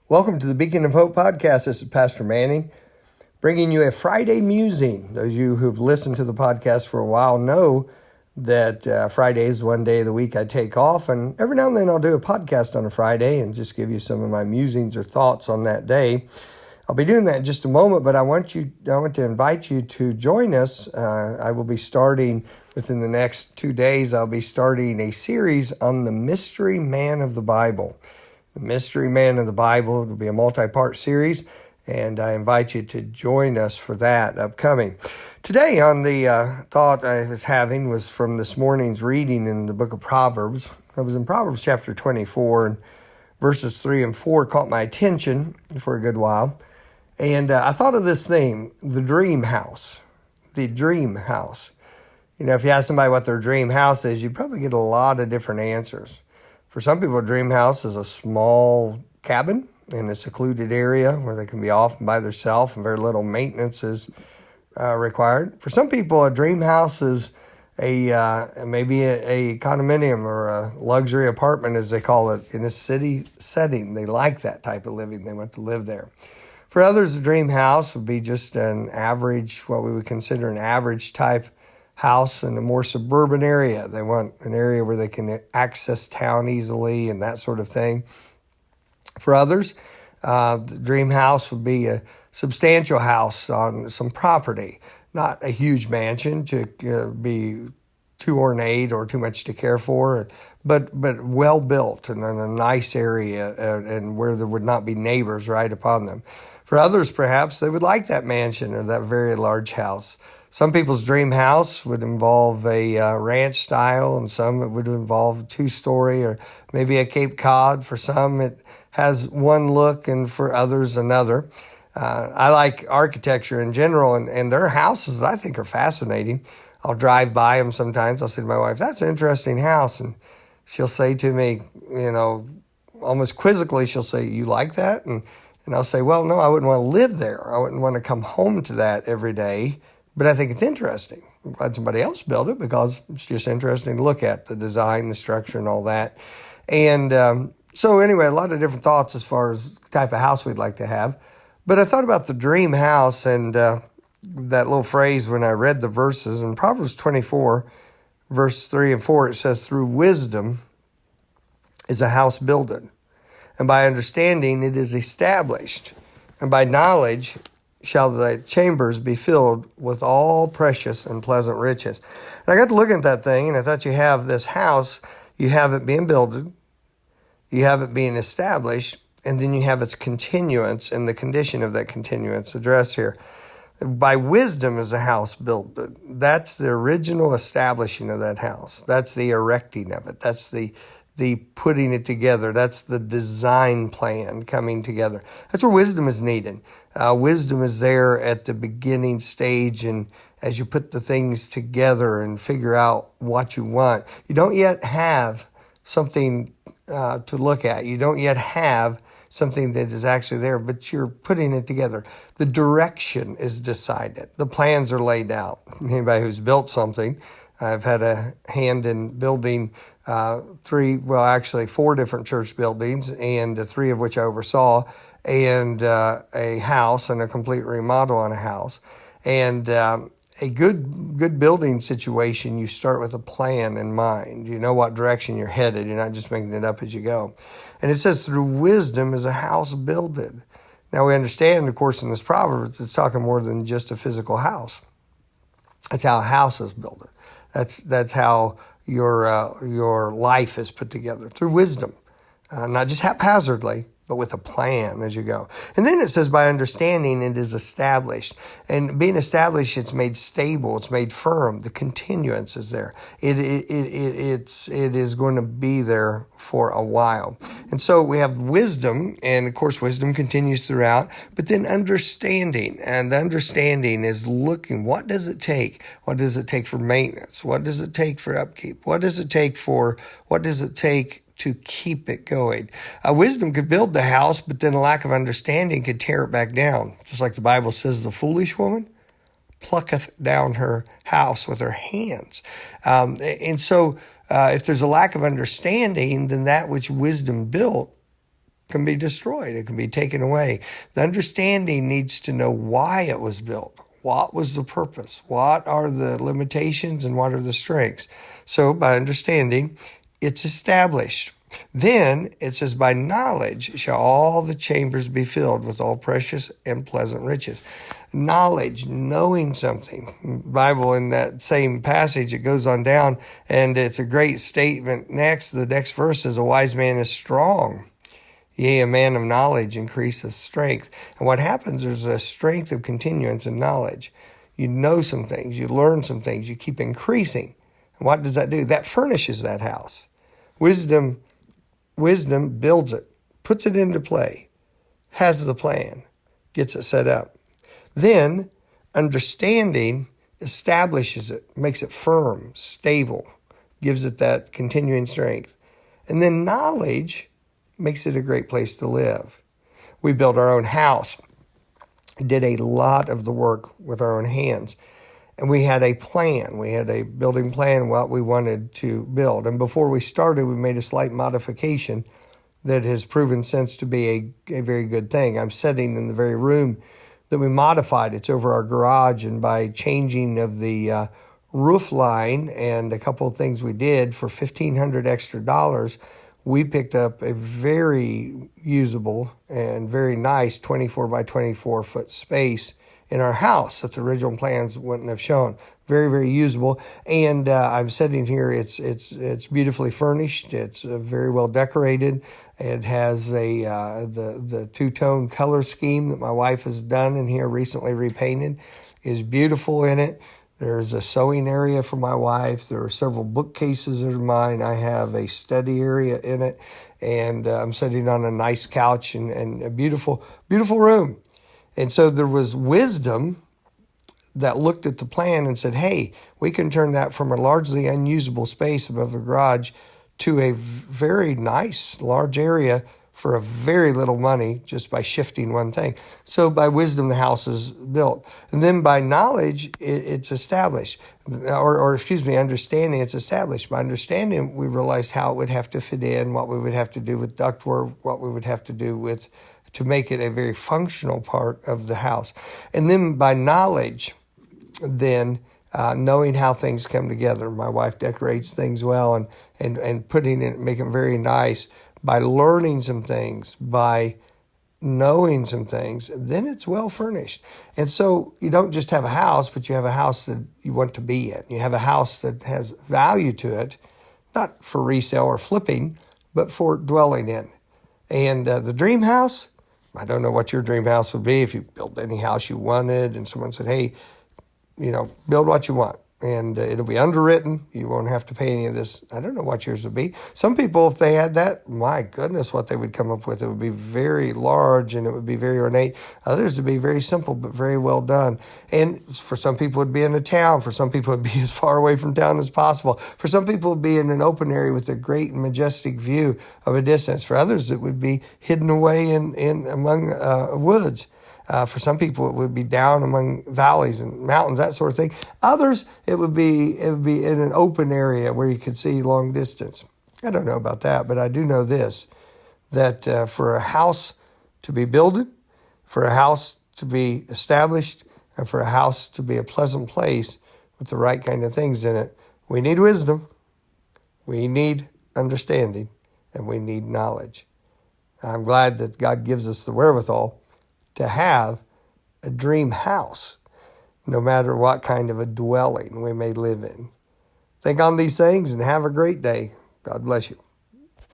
Welcome to the Beacon of Hope podcast. This is Pastor Manning, bringing you a Friday musing. Those of you who've listened to the podcast for a while know that Friday is one day of the week I take off, and every now and then I'll do a podcast on a Friday and just give you some of my musings or thoughts on that day. I'll be doing that in just a moment, but I want to invite you to join us. I will be starting within the next 2 days. I'll be starting a series on the mystery man of the Bible. The Mystery Man of the Bible. It'll be a multi-part series, and I invite you to join us for that upcoming. Today on the thought I was having was from this morning's reading in the book of Proverbs. I was in Proverbs chapter 24, and verses 3 and 4 caught my attention for a good while. And I thought of this theme, the dream house. The dream house. You know, if you ask somebody what their dream house is, you probably get a lot of different answers. For some people, a dream house is a small cabin in a secluded area where they can be off by themselves and very little maintenance is required. For some people, a dream house is maybe a condominium or a luxury apartment, as they call it, in a city setting. They like that type of living. They want to live there. For others, a dream house would be just an average, what we would consider an average type house in a more suburban area. They want an area where they can access town easily and that sort of thing. For others, the dream house would be a substantial house on some property, not a huge mansion to be too ornate or too much to care for, but well built and in a nice area and where there would not be neighbors right upon them. For others, perhaps, they would like that mansion or that very large house. Some people's dream house would involve a ranch style, and some it would involve a 2-story or maybe a Cape Cod. For some, it has one look, and for others, another. I like architecture in general, and their houses I think are fascinating. I'll drive by them sometimes. I'll say to my wife, "That's an interesting house," and she'll say to me, almost quizzically, she'll say, "You like that?" And I'll say, "Well, no, I wouldn't want to live there. I wouldn't want to come home to that every day. But I think it's interesting. I'm glad somebody else built it because it's just interesting to look at the design, the structure, and all that." And so anyway, a lot of different thoughts as far as the type of house we'd like to have. But I thought about the dream house and that little phrase when I read the verses. In Proverbs 24, verse 3 and 4, it says, "Through wisdom is a house builded, and by understanding it is established, and by knowledge shall the chambers be filled with all precious and pleasant riches." And I got to looking at that thing, and I thought you have this house, you have it being builded, you have it being established, and then you have its continuance and the condition of that continuance addressed here. By wisdom is a house built. That's the original establishing of that house. That's the erecting of it. That's the putting it together. That's the design plan coming together. That's where wisdom is needed. Wisdom is there at the beginning stage, and as you put the things together and figure out what you want. You don't yet have something to look at. You don't yet have something that is actually there, but you're putting it together. The direction is decided. The plans are laid out. Anybody who's built something, I've had a hand in building 4 different church buildings, and 3 of which I oversaw, and a house and a complete remodel on a house. And a good building situation, you start with a plan in mind. You know what direction you're headed. You're not just making it up as you go. And it says, "Through wisdom is a house builded." Now we understand, of course, in this Proverbs, it's talking more than just a physical house. That's how a house is built. That's how your life is put together, through wisdom, not just haphazardly, but with a plan as you go. And then it says, by understanding it is established. And being established, it's made stable, it's made firm. The continuance is there. It is going to be there for a while. And so we have wisdom, and of course wisdom continues throughout, but then understanding. And the understanding is looking, what does it take? What does it take for maintenance? What does it take for upkeep? What does it take to keep it going? Wisdom could build the house, but then a lack of understanding could tear it back down. Just like the Bible says, the foolish woman plucketh down her house with her hands. And so if there's a lack of understanding, then that which wisdom built can be destroyed. It can be taken away. The understanding needs to know why it was built. What was the purpose? What are the limitations and what are the strengths? So by understanding, it's established. Then it says, by knowledge shall all the chambers be filled with all precious and pleasant riches. Knowledge, knowing something. Bible, in that same passage, it goes on down, and it's a great statement. The next verse is, a wise man is strong. Yea, a man of knowledge increaseth strength. And what happens is a strength of continuance in knowledge. You know some things, you learn some things, you keep increasing. And what does that do? That furnishes that house. Wisdom builds it, puts it into play, has the plan, gets it set up. Then understanding establishes it, makes it firm, stable, gives it that continuing strength. And then knowledge makes it a great place to live. We built our own house, did a lot of the work with our own hands. And we had a plan. We had a building plan, what we wanted to build. And before we started, we made a slight modification that has proven since to be a very good thing. I'm sitting in the very room that we modified. It's over our garage, and by changing of the roof line and a couple of things we did for $1,500 extra, we picked up a very usable and very nice 24 by 24 foot space in our house that the original plans wouldn't have shown. Very, very usable. And I'm sitting here. It's beautifully furnished. It's very well decorated. It has the two-tone color scheme that my wife has done in here, recently repainted, is beautiful in it. There's a sewing area for my wife. There are several bookcases that are mine. I have a study area in it, and I'm sitting on a nice couch and a beautiful, beautiful room. And so there was wisdom that looked at the plan and said, hey, we can turn that from a largely unusable space above the garage to a very nice large area for a very little money just by shifting one thing. So by wisdom, the house is built. And then by knowledge, it's established. Understanding, it's established. By understanding, we realized how it would have to fit in, what we would have to do with ductwork, what we would have to do with to make it a very functional part of the house. And then by knowledge, then knowing how things come together. My wife decorates things well and putting it, making it very nice. By learning some things, by knowing some things, then it's well furnished. And so you don't just have a house, but you have a house that you want to be in. You have a house that has value to it, not for resale or flipping, but for dwelling in. And the dream house, I don't know what your dream house would be if you built any house you wanted and someone said, hey, build what you want. And it'll be underwritten. You won't have to pay any of this. I don't know what yours would be. Some people, if they had that, my goodness, what they would come up with. It would be very large and it would be very ornate. Others would be very simple but very well done. And for some people, it would be in a town. For some people, it would be as far away from town as possible. For some people, it would be in an open area with a great and majestic view of a distance. For others, it would be hidden away in among woods. For some people, it would be down among valleys and mountains, that sort of thing. Others, it would be in an open area where you could see long distance. I don't know about that, but I do know this, that for a house to be builded, for a house to be established, and for a house to be a pleasant place with the right kind of things in it, we need wisdom, we need understanding, and we need knowledge. I'm glad that God gives us the wherewithal to have a dream house, no matter what kind of a dwelling we may live in. Think on these things and have a great day. God bless you.